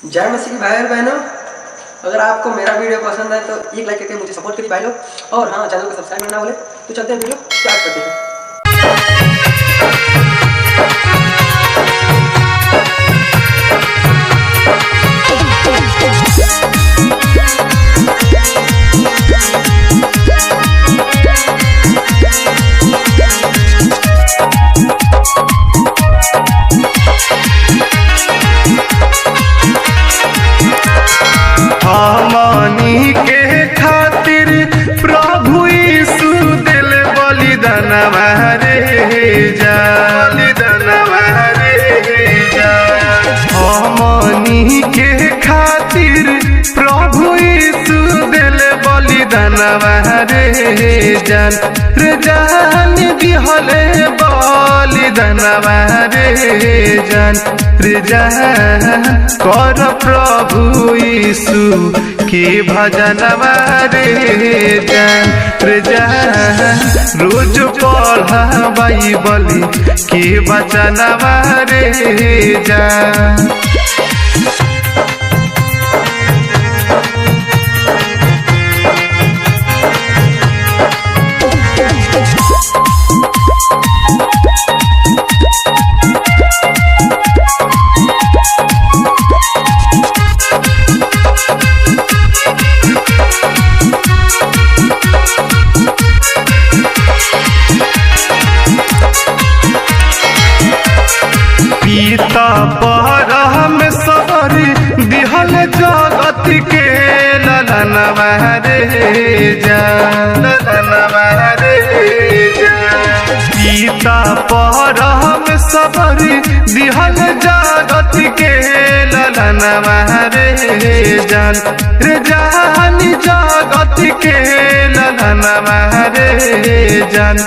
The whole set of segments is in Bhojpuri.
जय मसीह भाई और बहनों, अगर आपको मेरा वीडियो पसंद है तो एक लाइक करके मुझे सपोर्ट करिए भाई लोग। और हाँ, चैनल को सब्सक्राइब करना बोले तो चलते हैं वीडियो स्टार्ट करते हैं। हमनी के खातिर प्रभु यीशु दिल बलिदानवा रे जा, हमनी के खातिर प्रभु यीशु दिल बलिदानवा रे जान दिहले बलिदानवा रे जान कर प्रभु यीशु के भजनवा रे जान रोज पढ़ा बाइबल के वचनवा रे जान। पिता परम सबर दिहल जगत के ललनवा रे जान, पिता परम सबर दिहल जगत के ललनवा रे जान जगत के ललनवा रे जान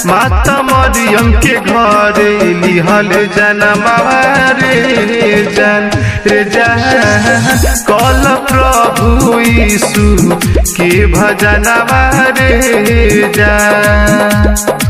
माता मरियम के घर लिहल जनमवा रे जान कल प्रभु यीशु के भजनवा रे जान।